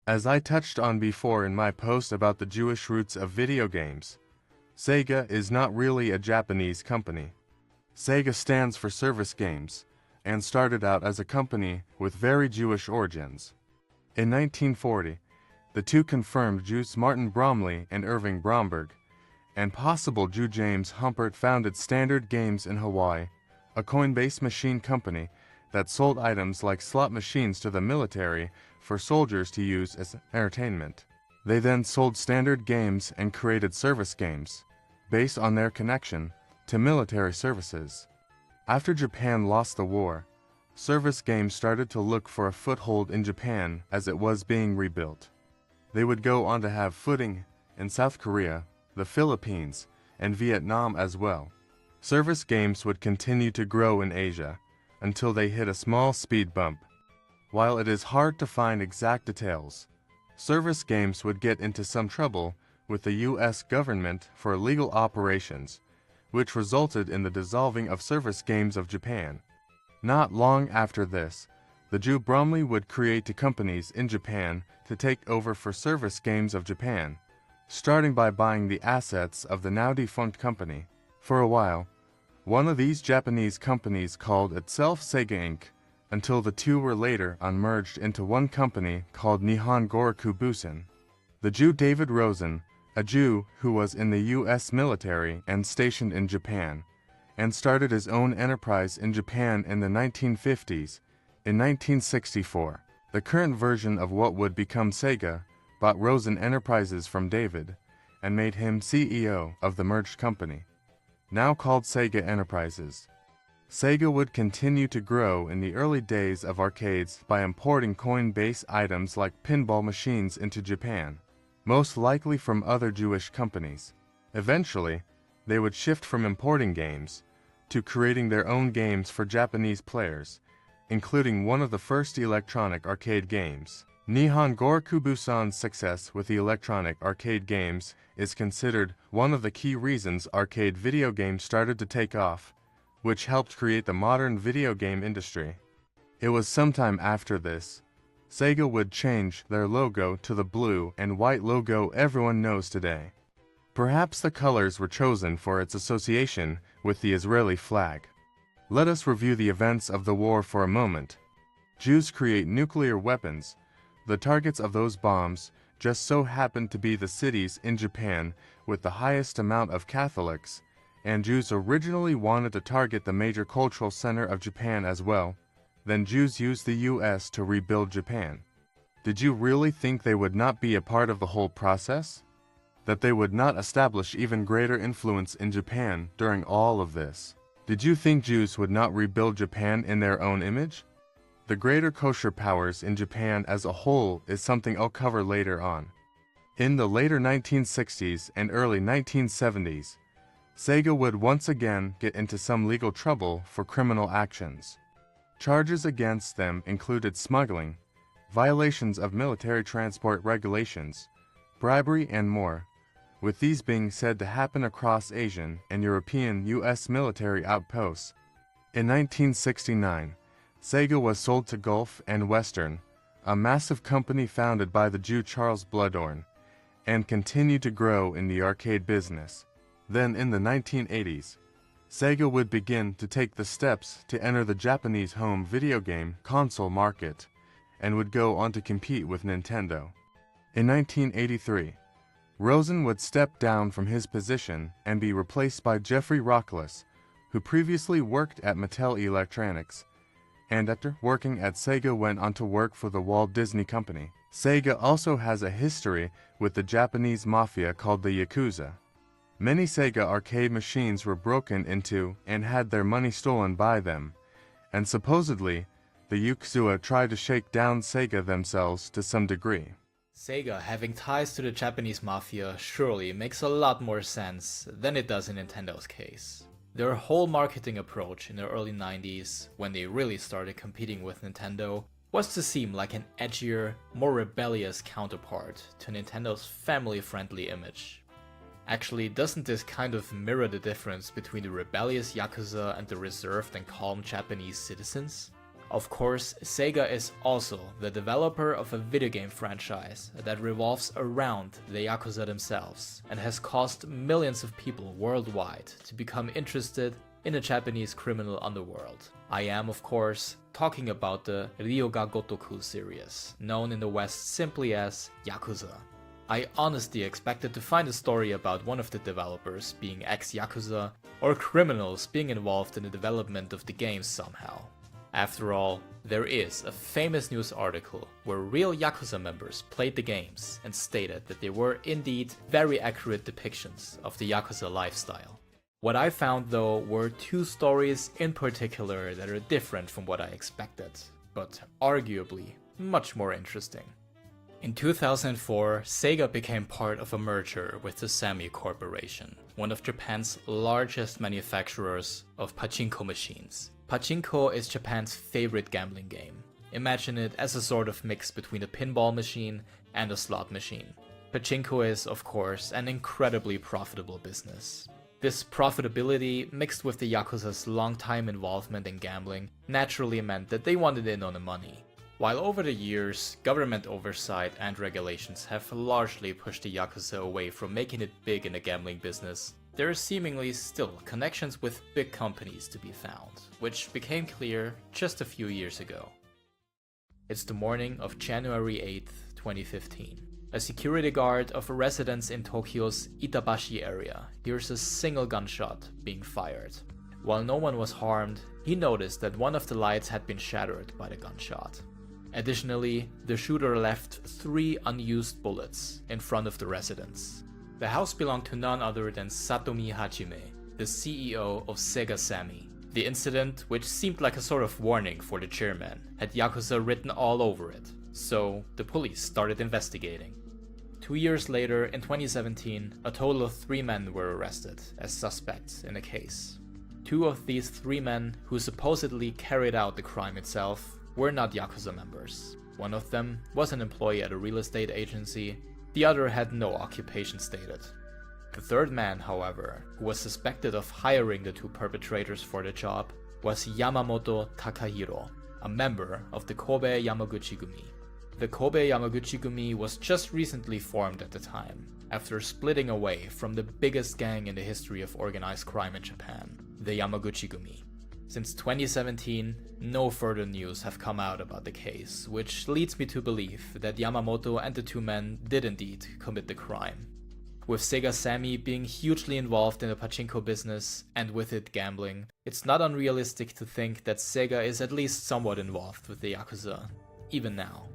As I touched on before in my post about the Jewish roots of video games, SEGA is not really a Japanese company. SEGA stands for Service Games, and started out as a company with very Jewish origins. In 1940, the two confirmed Jews Martin Bromley and Irving Bromberg, and possible Jew James Humpert founded Standard Games in Hawaii, a coin-based machine company that sold items like slot machines to the military for soldiers to use as entertainment. They then sold Standard Games and created Service Games, based on their connection to military services. After Japan lost the war, Service Games started to look for a foothold in Japan as it was being rebuilt. They would go on to have footing in South Korea, the Philippines, and Vietnam as well. Service Games would continue to grow in Asia until they hit a small speed bump. While it is hard to find exact details, Service Games would get into some trouble with the U.S. government for illegal operations, which resulted in the dissolving of Service Games of Japan. Not long after this, the Jew Bromley would create two companies in Japan to take over for Service Games of Japan, starting by buying the assets of the now defunct company. For a while, one of these Japanese companies called itself SEGA Inc., until the two were later merged into one company called Nihon Goraku Busen. The Jew David Rosen, a Jew who was in the U.S. military and stationed in Japan, and started his own enterprise in Japan in the 1950s. In 1964, the current version of what would become SEGA bought Rosen Enterprises from David and made him CEO of the merged company, now called SEGA Enterprises. SEGA would continue to grow in the early days of arcades by importing coin-based items like pinball machines into Japan, most likely from other Jewish companies. Eventually, they would shift from importing games to creating their own games for Japanese players, including one of the first electronic arcade games. Nihon Goraku Busan's success with the electronic arcade games is considered one of the key reasons arcade video games started to take off, which helped create the modern video game industry. It was sometime after this, SEGA would change their logo to the blue and white logo everyone knows today. Perhaps the colors were chosen for its association with the Israeli flag. Let us review the events of the war for a moment. Jews create nuclear weapons. The targets of those bombs just so happened to be the cities in Japan with the highest amount of Catholics, and Jews originally wanted to target the major cultural center of Japan as well. Then Jews used the U.S. to rebuild Japan. Did you really think they would not be a part of the whole process? That they would not establish even greater influence in Japan during all of this? Did you think Jews would not rebuild Japan in their own image? The greater kosher powers in Japan as a whole is something I'll cover later on. In the later 1960s and early 1970s, SEGA would once again get into some legal trouble for criminal actions. Charges against them included smuggling, violations of military transport regulations, bribery, and more, with these being said to happen across Asian and European U.S. military outposts. In 1969, SEGA was sold to Gulf and Western, a massive company founded by the Jew Charles Bluhdorn, and continued to grow in the arcade business. Then in the 1980s, SEGA would begin to take the steps to enter the Japanese home video game console market, and would go on to compete with Nintendo. In 1983, Rosen would step down from his position and be replaced by Jeffrey Rockless, who previously worked at Mattel Electronics, and after working at SEGA went on to work for the Walt Disney Company. SEGA also has a history with the Japanese mafia called the Yakuza. Many SEGA arcade machines were broken into and had their money stolen by them, and supposedly, the Yakuza tried to shake down SEGA themselves to some degree. SEGA having ties to the Japanese mafia surely makes a lot more sense than it does in Nintendo's case. Their whole marketing approach in the early 90s, when they really started competing with Nintendo, was to seem like an edgier, more rebellious counterpart to Nintendo's family-friendly image. Actually, doesn't this kind of mirror the difference between the rebellious Yakuza and the reserved and calm Japanese citizens? Of course, Sega is also the developer of a video game franchise that revolves around the Yakuza themselves and has caused millions of people worldwide to become interested in the Japanese criminal underworld. I am, of course, talking about the Ryoga Gotoku series, known in the West simply as Yakuza. I honestly expected to find a story about one of the developers being ex-Yakuza or criminals being involved in the development of the games somehow. After all, there is a famous news article where real Yakuza members played the games and stated that they were indeed very accurate depictions of the Yakuza lifestyle. What I found though were two stories in particular that are different from what I expected, but arguably much more interesting. In 2004, Sega became part of a merger with the Sammy Corporation, one of Japan's largest manufacturers of pachinko machines. Pachinko is Japan's favorite gambling game. Imagine it as a sort of mix between a pinball machine and a slot machine. Pachinko is, of course, an incredibly profitable business. This profitability, mixed with the Yakuza's long-time involvement in gambling, naturally meant that they wanted in on the money. While over the years, government oversight and regulations have largely pushed the Yakuza away from making it big in the gambling business, there are seemingly still connections with big companies to be found, which became clear just a few years ago. It's the morning of January 8th, 2015. A security guard of a residence in Tokyo's Itabashi area hears a single gunshot being fired. While no one was harmed, he noticed that one of the lights had been shattered by the gunshot. Additionally, the shooter left 3 unused bullets in front of the residence. The house belonged to none other than Satomi Hajime, the CEO of Sega Sammy. The incident, which seemed like a sort of warning for the chairman, had Yakuza written all over it, so the police started investigating. 2 years later, in 2017, a total of 3 men were arrested as suspects in the case. 2 of these 3 men, who supposedly carried out the crime itself, were not Yakuza members. One of them was an employee at a real estate agency, the other had no occupation stated. The third man, however, who was suspected of hiring the 2 perpetrators for the job, was Yamamoto Takahiro, a member of the Kobe Yamaguchi-gumi. The Kobe Yamaguchi-gumi was just recently formed at the time, after splitting away from the biggest gang in the history of organized crime in Japan, the Yamaguchi-gumi. Since 2017, no further news have come out about the case, which leads me to believe that Yamamoto and the 2 men did indeed commit the crime. With Sega Sammy being hugely involved in the pachinko business, and with it gambling, it's not unrealistic to think that Sega is at least somewhat involved with the Yakuza, even now.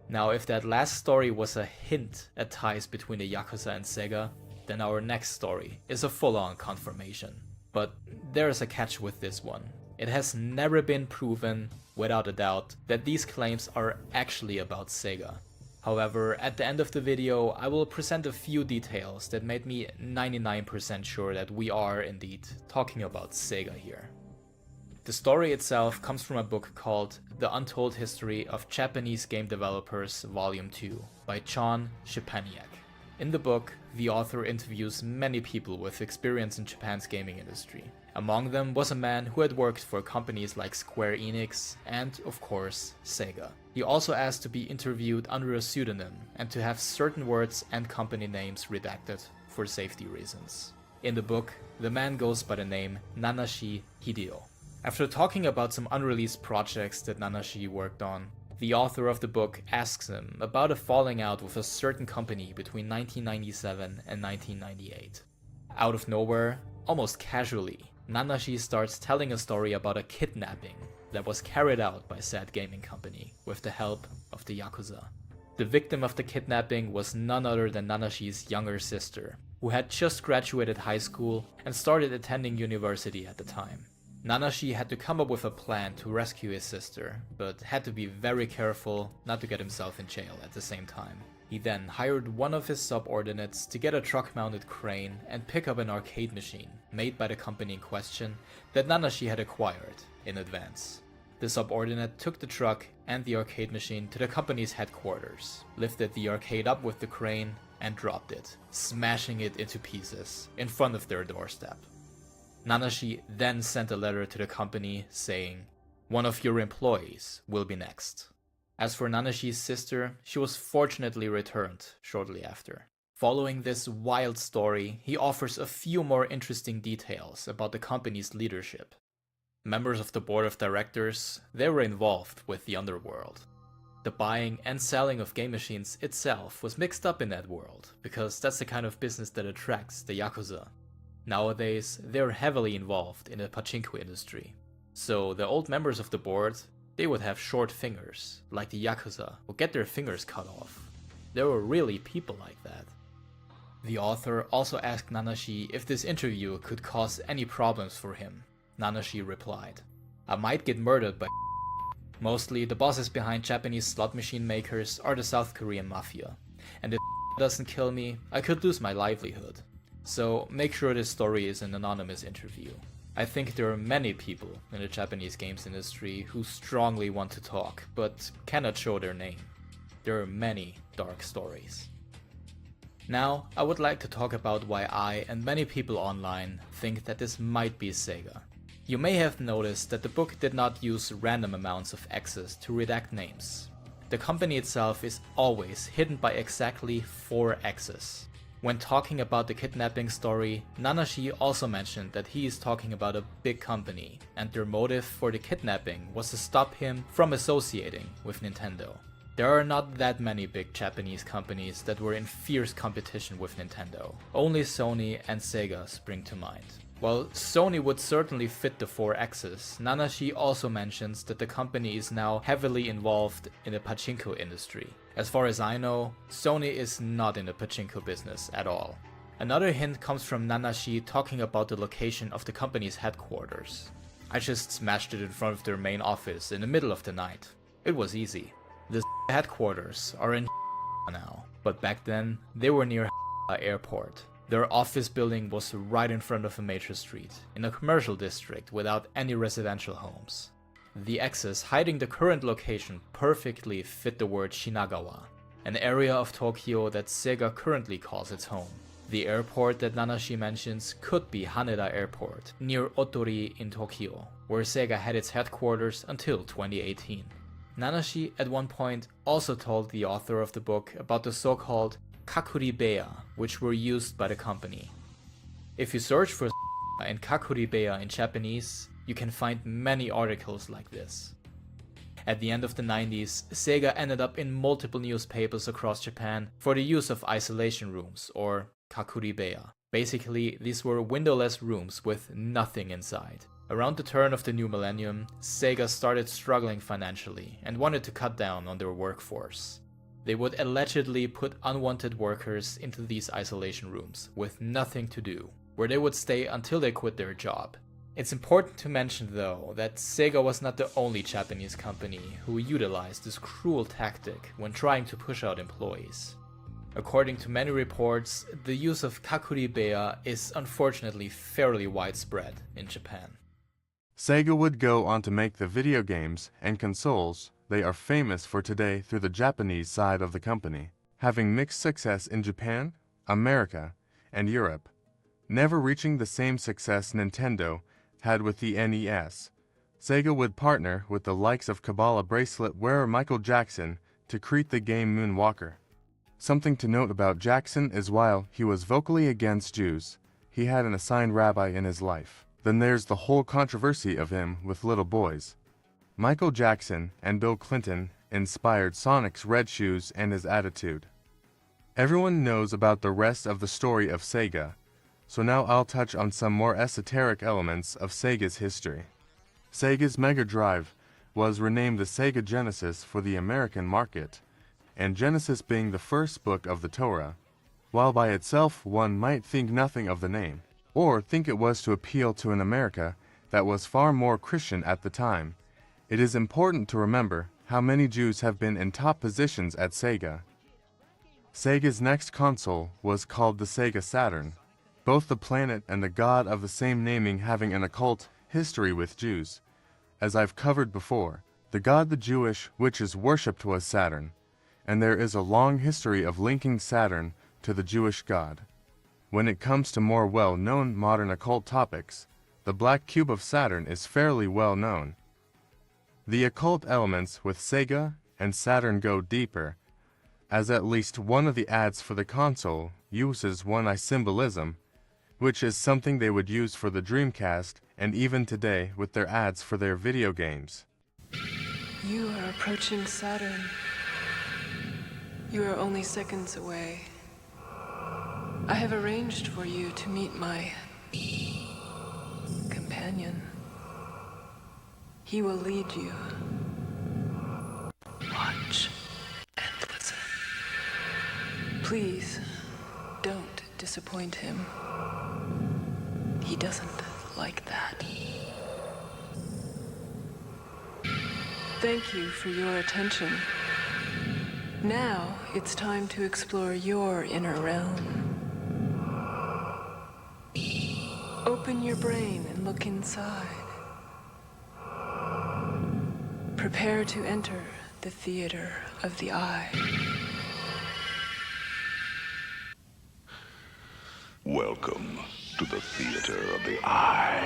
Now, if that last story was a hint at ties between the Yakuza and Sega, then our next story is a full-on confirmation. But there is a catch with this one. It has never been proven, without a doubt, that these claims are actually about Sega. However, at the end of the video, I will present a few details that made me 99% sure that we are indeed talking about Sega here. The story itself comes from a book called The Untold History of Japanese Game Developers Volume 2 by John Szczepaniak. In the book, the author interviews many people with experience in Japan's gaming industry. Among them was a man who had worked for companies like Square Enix and, of course, Sega. He also asked to be interviewed under a pseudonym and to have certain words and company names redacted for safety reasons. In the book, the man goes by the name Nanashi Hideo. After talking about some unreleased projects that Nanashi worked on, the author of the book asks him about a falling out with a certain company between 1997 and 1998. Out of nowhere, almost casually, Nanashi starts telling a story about a kidnapping that was carried out by said gaming company with the help of the Yakuza. The victim of the kidnapping was none other than Nanashi's younger sister, who had just graduated high school and started attending university at the time. Nanashi had to come up with a plan to rescue his sister, but had to be very careful not to get himself in jail at the same time. He then hired one of his subordinates to get a truck-mounted crane and pick up an arcade machine made by the company in question that Nanashi had acquired in advance. The subordinate took the truck and the arcade machine to the company's headquarters, lifted the arcade up with the crane, and dropped it, smashing it into pieces in front of their doorstep. Nanashi then sent a letter to the company saying, One of your employees will be next. As for Nanashi's sister, she was fortunately returned shortly after. Following this wild story, he offers a few more interesting details about the company's leadership. Members of the board of directors, they were involved with the underworld. The buying and selling of game machines itself was mixed up in that world, because that's the kind of business that attracts the Yakuza. Nowadays, they're heavily involved in the pachinko industry. So the old members of the board, they would have short fingers, like the Yakuza would get their fingers cut off. There were really people like that. The author also asked Nanashi if this interview could cause any problems for him. Nanashi replied, "I might get murdered by Mostly, the bosses behind Japanese slot machine makers are the South Korean mafia, and if doesn't kill me, I could lose my livelihood. So make sure this story is an anonymous interview. I think there are many people in the Japanese games industry who strongly want to talk, but cannot show their name. There are many dark stories." Now, I would like to talk about why I and many people online think that this might be SEGA. You may have noticed that the book did not use random amounts of X's to redact names. The company itself is always hidden by exactly 4 X's. When talking about the kidnapping story, Nanashi also mentioned that he is talking about a big company, and their motive for the kidnapping was to stop him from associating with Nintendo. There are not that many big Japanese companies that were in fierce competition with Nintendo. Only Sony and Sega spring to mind. While Sony would certainly fit the 4 X's, Nanashi also mentions that the company is now heavily involved in the pachinko industry. As far as I know, Sony is not in the pachinko business at all. Another hint comes from Nanashi talking about the location of the company's headquarters. "I just smashed it in front of their main office in the middle of the night. It was easy. The headquarters are in now, but back then they were near airport. Their office building was right in front of a major street, in a commercial district without any residential homes. The X's hiding the current location perfectly fit the word Shinagawa, an area of Tokyo that Sega currently calls its home. The airport that Nanashi mentions could be Haneda Airport, near Otori in Tokyo, where Sega had its headquarters until 2018. Nanashi at one point also told the author of the book about the so-called kakuribeya, which were used by the company. If you search for and kakuribeya in Japanese, you can find many articles like this. At the end of the 90s, Sega ended up in multiple newspapers across Japan for the use of isolation rooms, or kakuribeya. Basically, these were windowless rooms with nothing inside. Around the turn of the new millennium, Sega started struggling financially and wanted to cut down on their workforce. They would allegedly put unwanted workers into these isolation rooms with nothing to do, where they would stay until they quit their job. It's important to mention though that Sega was not the only Japanese company who utilized this cruel tactic when trying to push out employees. According to many reports, the use of kakuribeya is unfortunately fairly widespread in Japan. Sega would go on to make the video games and consoles they are famous for today through the Japanese side of the company, having mixed success in Japan, America, and Europe, never reaching the same success Nintendo had with the NES. Sega would partner with the likes of Kabbalah bracelet wearer Michael Jackson to create the game Moonwalker. Something to note about Jackson is while he was vocally against Jews, he had an assigned rabbi in his life. Then there's the whole controversy of him with little boys. Michael Jackson and Bill Clinton inspired Sonic's red shoes and his attitude. Everyone knows about the rest of the story of Sega, so now I'll touch on some more esoteric elements of Sega's history. Sega's Mega Drive was renamed the Sega Genesis for the American market, and Genesis being the first book of the Torah, while by itself one might think nothing of the name, or think it was to appeal to an America that was far more Christian at the time. It is important to remember how many Jews have been in top positions at Sega. Sega's next console was called the Sega Saturn, both the planet and the god of the same naming having an occult history with Jews. As I've covered before, the god the Jewish witches worshipped was Saturn, and there is a long history of linking Saturn to the Jewish god. When it comes to more well-known modern occult topics, the black cube of Saturn is fairly well known. The occult elements with Sega and Saturn go deeper, as at least one of the ads for the console uses one-eye symbolism, which is something they would use for the Dreamcast and even today with their ads for their video games. You are approaching Saturn. You are only seconds away. I have arranged for you to meet my companion. He will lead you. Watch and listen. Please, don't disappoint him. He doesn't like that. Thank you for your attention. Now it's time to explore your inner realm. Open your brain and look inside. Prepare to enter the theater of the eye. Welcome to the theater of the eye.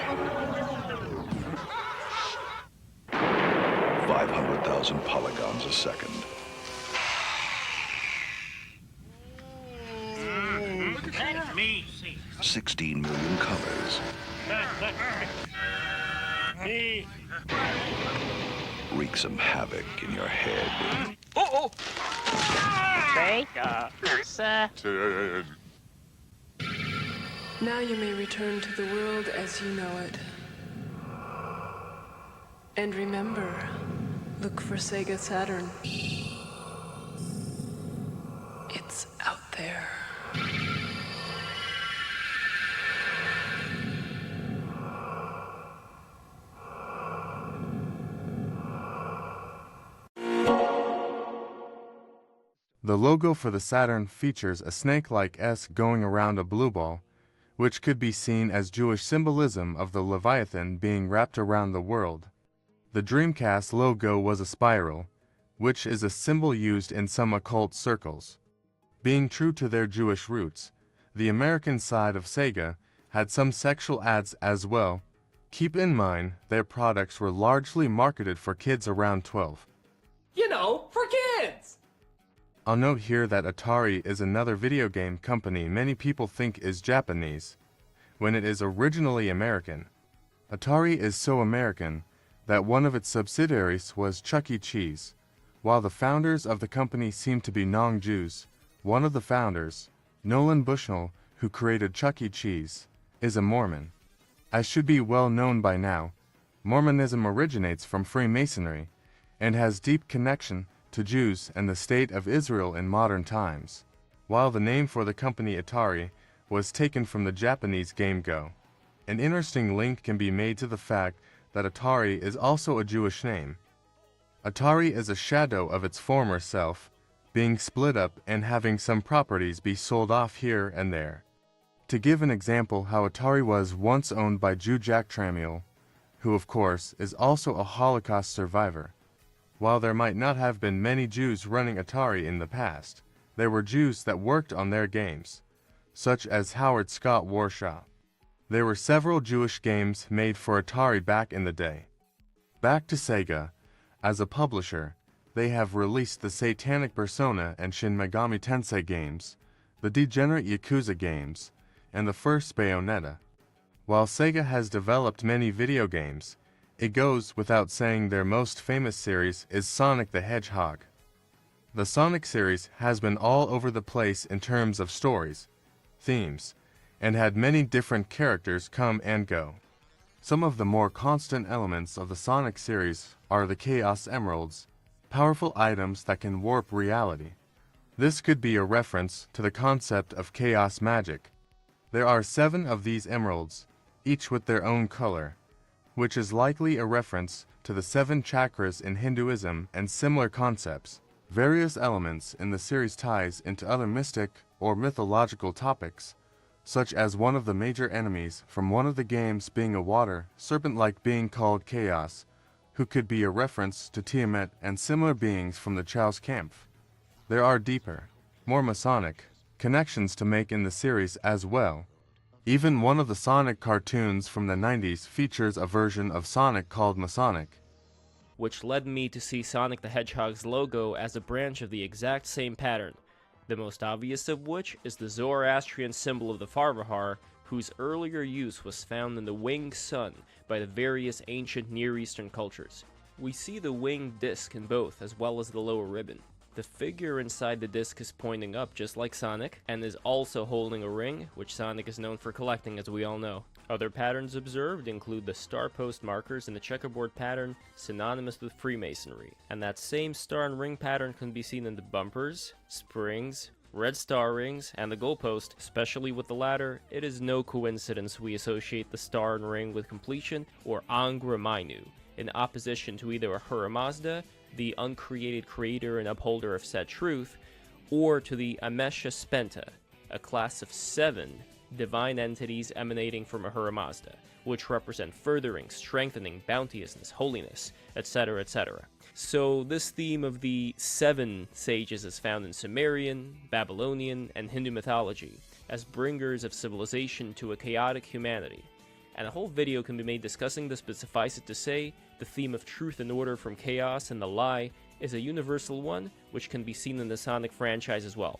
500,000 polygons a second. Let me see. 16 million colors. Me. Wreak some havoc in your head. Oh! SEGA. Sir. Now you may return to the world as you know it. And remember, look for Sega Saturn. It's out there. The logo for the Saturn features a snake-like S going around a blue ball, which could be seen as Jewish symbolism of the Leviathan being wrapped around the world. The Dreamcast logo was a spiral, which is a symbol used in some occult circles. Being true to their Jewish roots, the American side of Sega had some sexual ads as well. Keep in mind, their products were largely marketed for kids around 12. You know, for kids! I'll note here that Atari is another video game company many people think is Japanese, when it is originally American. Atari is so American that one of its subsidiaries was Chuck E. Cheese. While the founders of the company seem to be non-Jews, one of the founders, Nolan Bushnell, who created Chuck E. Cheese, is a Mormon. As should be well known by now, Mormonism originates from Freemasonry and has deep connection to Jews and the State of Israel in modern times, while the name for the company Atari was taken from the Japanese game Go. An interesting link can be made to the fact that Atari is also a Jewish name. Atari is a shadow of its former self, being split up and having some properties be sold off here and there. To give an example how Atari was once owned by Jew Jack Tramiel, who of course is also a Holocaust survivor. While there might not have been many Jews running Atari in the past, there were Jews that worked on their games, such as Howard Scott Warshaw. There were several Jewish games made for Atari back in the day. Back to Sega. As a publisher, they have released the Satanic Persona and Shin Megami Tensei games, the Degenerate Yakuza games, and the first Bayonetta. While Sega has developed many video games, it goes without saying their most famous series is Sonic the Hedgehog. The Sonic series has been all over the place in terms of stories, themes, and had many different characters come and go. Some of the more constant elements of the Sonic series are the Chaos Emeralds, powerful items that can warp reality. This could be a reference to the concept of chaos magic. There are 7 of these emeralds, each with their own color, which is likely a reference to the 7 chakras in Hinduism and similar concepts. Various elements in the series ties into other mystic or mythological topics, such as one of the major enemies from one of the games being a water serpent-like being called Chaos, who could be a reference to Tiamat and similar beings from the Chaos Camp. There are deeper, more Masonic connections to make in the series as well. Even one of the Sonic cartoons from the 90s features a version of Sonic called Masonic. which led me to see Sonic the Hedgehog's logo as a branch of the exact same pattern, the most obvious of which is the Zoroastrian symbol of the Farvahar, whose earlier use was found in the winged sun by the various ancient Near Eastern cultures. We see the winged disc in both, as well as the lower ribbon. The figure inside the disc is pointing up just like Sonic, and is also holding a ring, which Sonic is known for collecting, as we all know. Other patterns observed include the star post markers in the checkerboard pattern, synonymous with Freemasonry, and that same star and ring pattern can be seen in the bumpers, springs, red star rings, and the goalpost. Especially with the latter, it is no coincidence we associate the star and ring with completion or Angra Mainyu, in opposition to either Ahura Mazda, the uncreated creator and upholder of said truth, or to the Amesha Spenta, a class of 7 divine entities emanating from Ahura Mazda, which represent furthering, strengthening, bounteousness, holiness, etc., etc. So this theme of the 7 sages is found in Sumerian, Babylonian, and Hindu mythology, as bringers of civilization to a chaotic humanity. And a whole video can be made discussing this, but suffice it to say, the theme of truth and order from chaos and the lie is a universal one, which can be seen in the Sonic franchise as well.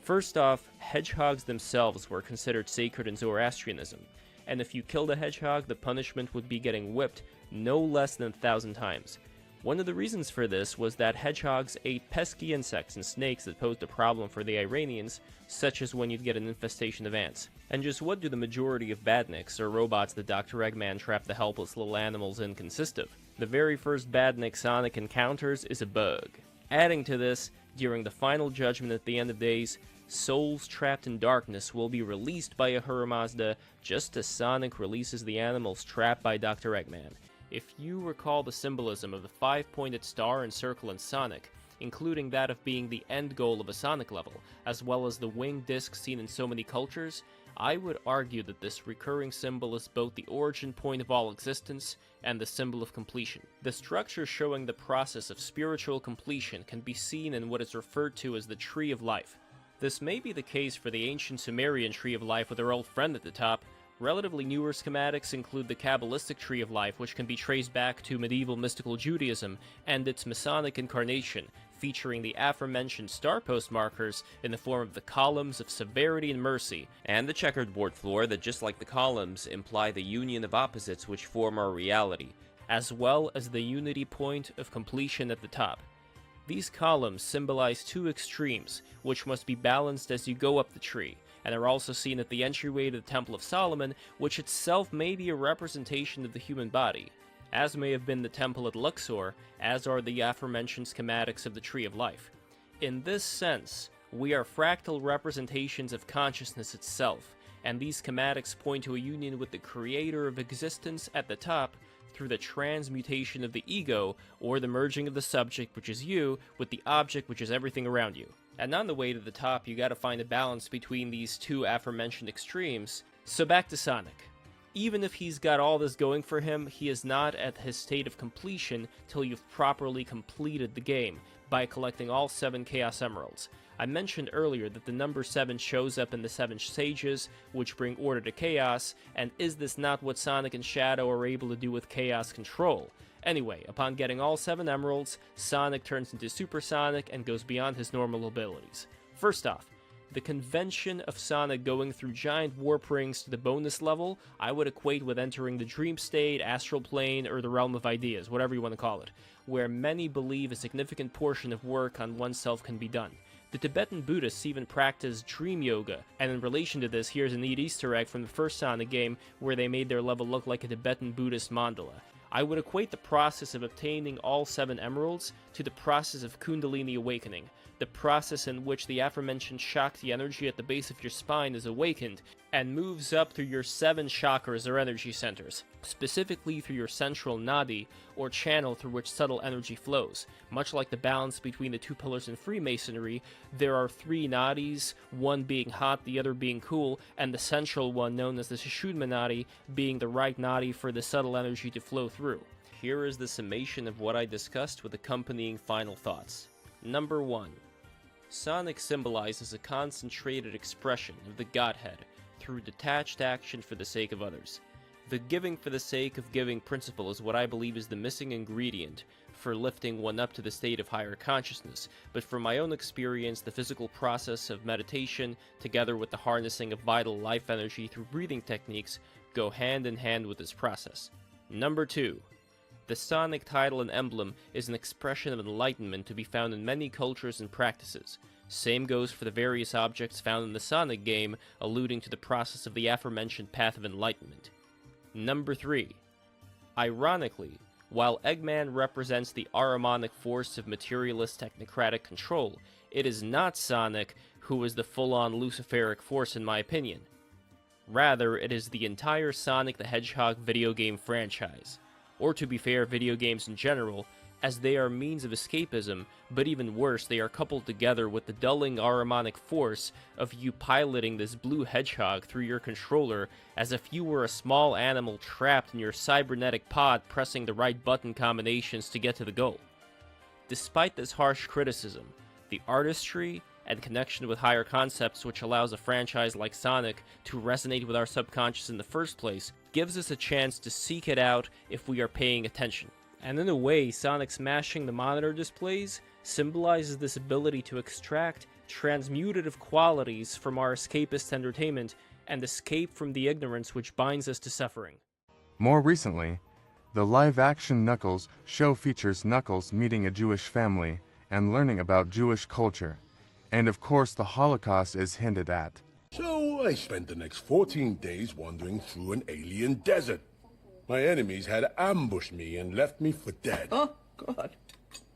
First off, hedgehogs themselves were considered sacred in Zoroastrianism, and if you killed a hedgehog, the punishment would be getting whipped no less than 1,000 times. One of the reasons for this was that hedgehogs ate pesky insects and snakes that posed a problem for the Iranians, such as when you'd get an infestation of ants. And just what do the majority of badniks, or robots that Dr. Eggman trapped the helpless little animals in, consist of? The very first badnik Sonic encounters is a bug. Adding to this, during the final judgment at the end of days, souls trapped in darkness will be released by Ahura Mazda, just as Sonic releases the animals trapped by Dr. Eggman. If you recall the symbolism of the 5-pointed star and circle in Sonic, including that of being the end goal of a Sonic level, as well as the winged disc seen in so many cultures, I would argue that this recurring symbol is both the origin point of all existence and the symbol of completion. The structure showing the process of spiritual completion can be seen in what is referred to as the Tree of Life. This may be the case for the ancient Sumerian Tree of Life with our old friend at the top. Relatively newer schematics include the Kabbalistic Tree of Life, which can be traced back to medieval mystical Judaism, and its Masonic incarnation, featuring the aforementioned star post markers in the form of the columns of severity and mercy, and the checkered board floor that, just like the columns, imply the union of opposites which form our reality, as well as the unity point of completion at the top. These columns symbolize 2 extremes, which must be balanced as you go up the tree, and are also seen at the entryway to the Temple of Solomon, which itself may be a representation of the human body, as may have been the temple at Luxor, as are the aforementioned schematics of the Tree of Life. In this sense, we are fractal representations of consciousness itself, and these schematics point to a union with the creator of existence at the top through the transmutation of the ego, or the merging of the subject, which is you, with the object, which is everything around you. And on the way to the top, you gotta find a balance between these 2 aforementioned extremes. So back to Sonic. Even if he's got all this going for him, he is not at his state of completion till you've properly completed the game, by collecting all 7 Chaos Emeralds. I mentioned earlier that the number 7 shows up in the 7 Sages, which bring order to Chaos, and is this not what Sonic and Shadow are able to do with Chaos Control? Anyway, upon getting all 7 emeralds, Sonic turns into Super Sonic and goes beyond his normal abilities. First off, the convention of Sonic going through giant warp rings to the bonus level, I would equate with entering the dream state, astral plane, or the realm of ideas, whatever you want to call it, where many believe a significant portion of work on oneself can be done. The Tibetan Buddhists even practice dream yoga, and in relation to this, here's a neat Easter egg from the first Sonic game where they made their level look like a Tibetan Buddhist mandala. I would equate the process of obtaining all 7 emeralds to the process of Kundalini awakening, the process in which the aforementioned Shakti energy at the base of your spine is awakened and moves up through your 7 chakras or energy centers, specifically through your central nadi, or channel through which subtle energy flows. Much like the balance between the 2 pillars in Freemasonry, there are 3 nadis, one being hot, the other being cool, and the central one, known as the Sushumna nadi, being the right nadi for the subtle energy to flow through. Here is the summation of what I discussed with accompanying final thoughts. Number 1. Sonic symbolizes a concentrated expression of the Godhead through detached action for the sake of others. The giving for the sake of giving principle is what I believe is the missing ingredient for lifting one up to the state of higher consciousness, but from my own experience, the physical process of meditation, together with the harnessing of vital life energy through breathing techniques, go hand in hand with this process. Number 2. The Sonic title and emblem is an expression of enlightenment to be found in many cultures and practices. Same goes for the various objects found in the Sonic game, alluding to the process of the aforementioned path of enlightenment. Number 3. Ironically, while Eggman represents the Ahrimanic force of materialist technocratic control, it is not Sonic who is the full-on Luciferic force in my opinion. Rather, it is the entire Sonic the Hedgehog video game franchise, or to be fair, video games in general, as they are means of escapism, but even worse, they are coupled together with the dulling Ahrimanic force of you piloting this blue hedgehog through your controller as if you were a small animal trapped in your cybernetic pod pressing the right button combinations to get to the goal. Despite this harsh criticism, the artistry and connection with higher concepts which allows a franchise like Sonic to resonate with our subconscious in the first place gives us a chance to seek it out if we are paying attention. And in a way, Sonic smashing the monitor displays symbolizes this ability to extract transmutative qualities from our escapist entertainment and escape from the ignorance which binds us to suffering. More recently, the live-action Knuckles show features Knuckles meeting a Jewish family and learning about Jewish culture. And of course, the Holocaust is hinted at. So I spent the next 14 days wandering through an alien desert. My enemies had ambushed me and left me for dead. Oh, God.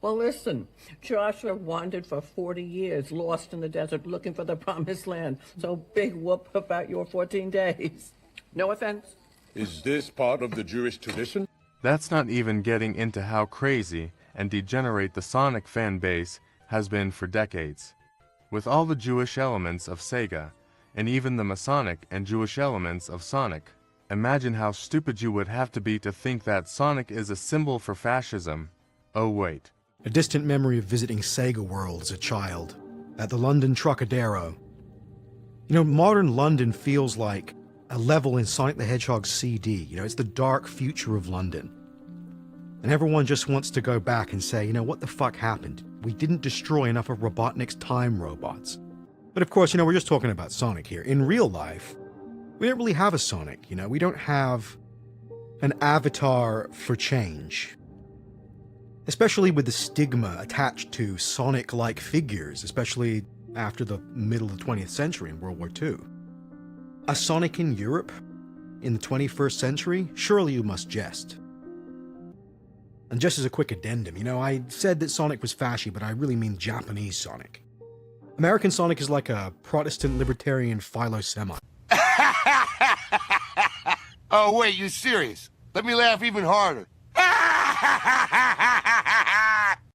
Well, listen, Joshua wandered for 40 years, lost in the desert, looking for the promised land. So big whoop about your 14 days. No offense. Is this part of the Jewish tradition? That's not even getting into how crazy and degenerate the Sonic fan base has been for decades. With all the Jewish elements of SEGA, and even the Masonic and Jewish elements of Sonic, imagine how stupid you would have to be to think that Sonic is a symbol for fascism. Oh wait. A distant memory of visiting SEGA World as a child, at the London Trocadero. You know, modern London feels like a level in Sonic the Hedgehog's CD. You know, it's the dark future of London. And everyone just wants to go back and say, you know, what the fuck happened? We didn't destroy enough of Robotnik's time robots. But of course, you know, we're just talking about Sonic here. In real life, we don't really have a Sonic, you know? We don't have an avatar for change. Especially with the stigma attached to Sonic-like figures, especially after the middle of the 20th century in World War II. A Sonic in Europe in the 21st century? Surely you must jest. And just as a quick addendum, you know, I said that Sonic was fashy, but I really mean Japanese Sonic. American Sonic is like a Protestant libertarian philo-Semite. Oh, wait, you serious? Let me laugh even harder.